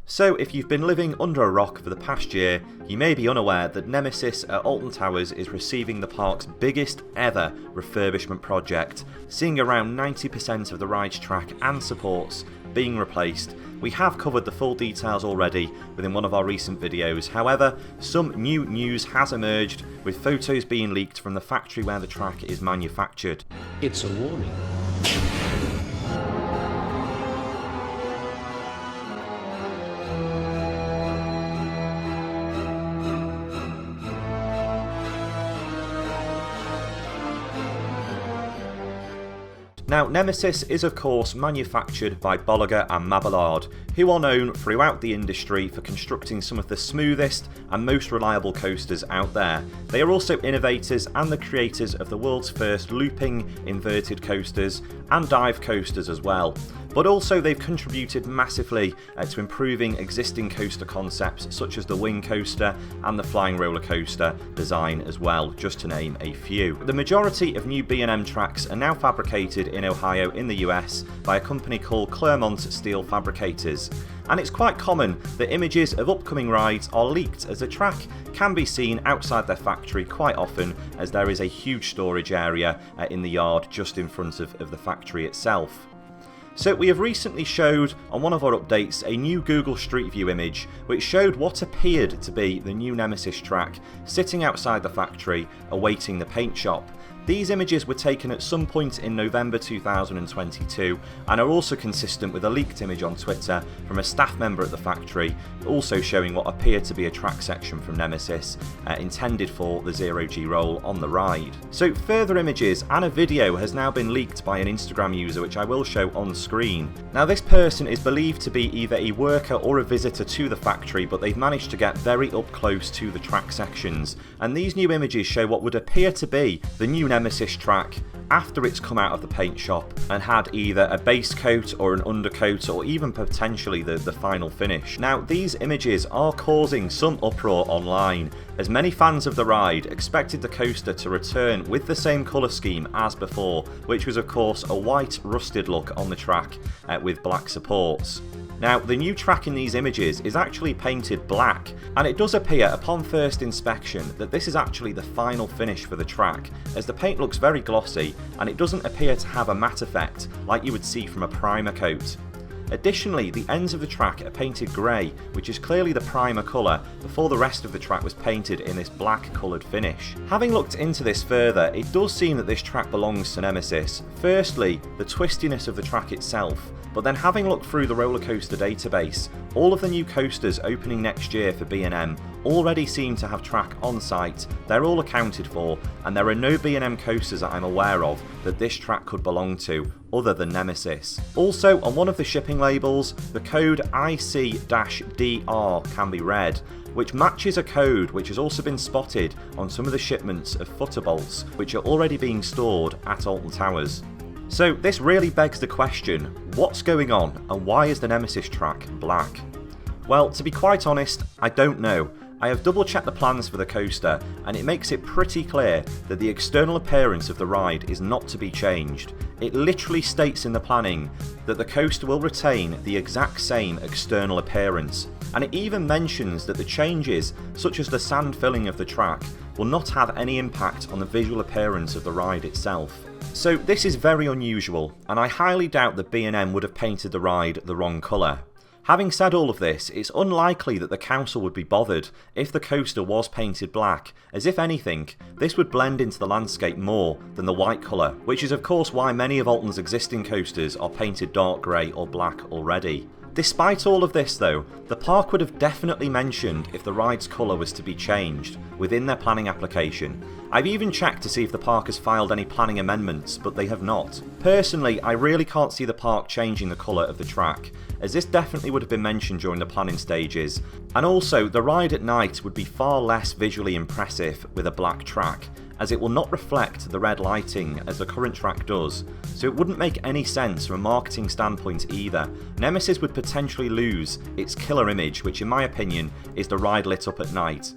So if you've been living under a rock for the past year, you may be unaware that Nemesis at Alton Towers is receiving the park's biggest ever refurbishment project, seeing around 90% of the ride's track and supports being replaced. We have covered the full details already within one of our recent videos, however, some new news has emerged, with photos being leaked from the factory where the track is manufactured. It's a warning. Now, Nemesis is of course manufactured by Bolliger and Mabillard, who are known throughout the industry for constructing some of the smoothest and most reliable coasters out there. They are also innovators and the creators of the world's first looping inverted coasters and dive coasters as well. But also they've contributed massively to improving existing coaster concepts such as the wing coaster and the flying roller coaster design as well, just to name a few. The majority of new B&M tracks are now fabricated in Ohio in the US by a company called Clermont Steel Fabricators. And it's quite common that images of upcoming rides are leaked, as the track can be seen outside their factory quite often, as there is a huge storage area in the yard just in front of the factory itself. So we have recently showed on one of our updates a new Google Street View image which showed what appeared to be the new Nemesis track sitting outside the factory awaiting the paint shop. These images were taken at some point in November 2022 and are also consistent with a leaked image on Twitter from a staff member at the factory, also showing what appeared to be a track section from Nemesis intended for the zero-G roll on the ride. So further images and a video has now been leaked by an Instagram user, which I will show on screen. Now this person is believed to be either a worker or a visitor to the factory, but they've managed to get very up close to the track sections, and these new images show what would appear to be the new Nemesis track after it's come out of the paint shop and had either a base coat or an undercoat or even potentially the final finish. Now these images are causing some uproar online, as many fans of the ride expected the coaster to return with the same colour scheme as before, which was of course a white rusted look on the track with black supports. Now, the new track in these images is actually painted black, and it does appear upon first inspection that this is actually the final finish for the track, as the paint looks very glossy and it doesn't appear to have a matte effect like you would see from a primer coat. Additionally, the ends of the track are painted grey, which is clearly the primer colour, before the rest of the track was painted in this black coloured finish. Having looked into this further, it does seem that this track belongs to Nemesis. Firstly, the twistiness of the track itself, but then having looked through the roller coaster database, all of the new coasters opening next year for B&M already seem to have track on site. They're all accounted for, and there are no B&M coasters that I'm aware of that this track could belong to, other than Nemesis. Also, on one of the shipping labels, the code IC-DR can be read, which matches a code which has also been spotted on some of the shipments of footer bolts, which are already being stored at Alton Towers. So this really begs the question, what's going on and why is the Nemesis track black? Well, to be quite honest, I don't know. I have double checked the plans for the coaster, and it makes it pretty clear that the external appearance of the ride is not to be changed. It literally states in the planning that the coaster will retain the exact same external appearance, and it even mentions that the changes, such as the sand filling of the track, will not have any impact on the visual appearance of the ride itself. So this is very unusual, and I highly doubt that B&M would have painted the ride the wrong colour. Having said all of this, it's unlikely that the council would be bothered if the coaster was painted black, as if anything, this would blend into the landscape more than the white colour, which is of course why many of Alton's existing coasters are painted dark grey or black already. Despite all of this though, the park would have definitely mentioned if the ride's colour was to be changed within their planning application. I've even checked to see if the park has filed any planning amendments, but they have not. Personally, I really can't see the park changing the colour of the track, as this definitely would have been mentioned during the planning stages, and also the ride at night would be far less visually impressive with a black track, as it will not reflect the red lighting as the current track does, so it wouldn't make any sense from a marketing standpoint either. Nemesis would potentially lose its killer image, which in my opinion is the ride lit up at night.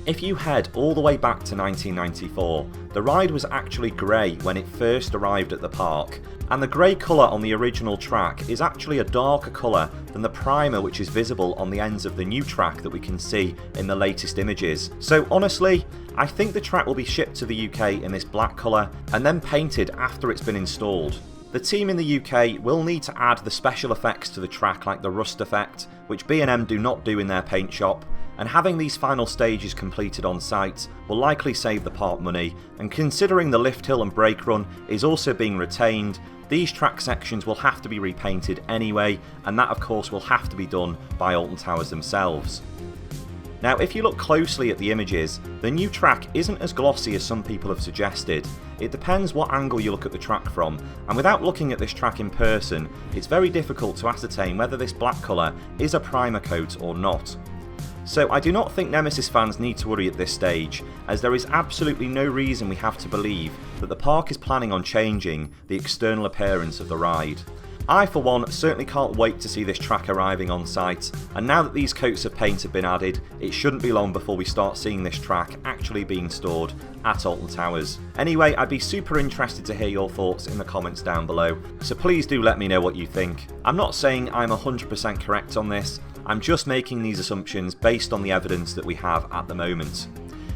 If you head all the way back to 1994, the ride was actually grey when it first arrived at the park, and the grey colour on the original track is actually a darker colour than the primer which is visible on the ends of the new track that we can see in the latest images. So honestly, I think the track will be shipped to the UK in this black colour and then painted after it's been installed. The team in the UK will need to add the special effects to the track like the rust effect, which B&M do not do in their paint shop, and having these final stages completed on site will likely save the park money, and considering the lift hill and brake run is also being retained, these track sections will have to be repainted anyway, and that of course will have to be done by Alton Towers themselves. Now if you look closely at the images, the new track isn't as glossy as some people have suggested. It depends what angle you look at the track from, and without looking at this track in person, it's very difficult to ascertain whether this black colour is a primer coat or not. So I do not think Nemesis fans need to worry at this stage, as there is absolutely no reason we have to believe that the park is planning on changing the external appearance of the ride. I for one certainly can't wait to see this track arriving on site, and now that these coats of paint have been added, it shouldn't be long before we start seeing this track actually being stored at Alton Towers. Anyway, I'd be super interested to hear your thoughts in the comments down below, so please do let me know what you think. I'm not saying I'm 100% correct on this, I'm just making these assumptions based on the evidence that we have at the moment.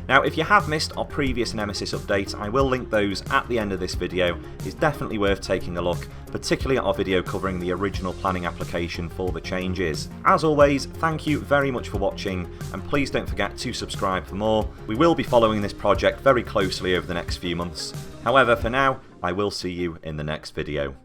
Now if you have missed our previous Nemesis update, I will link those at the end of this video. It's definitely worth taking a look, particularly at our video covering the original planning application for the changes. As always, thank you very much for watching, and please don't forget to subscribe for more. We will be following this project very closely over the next few months. However, for now, I will see you in the next video.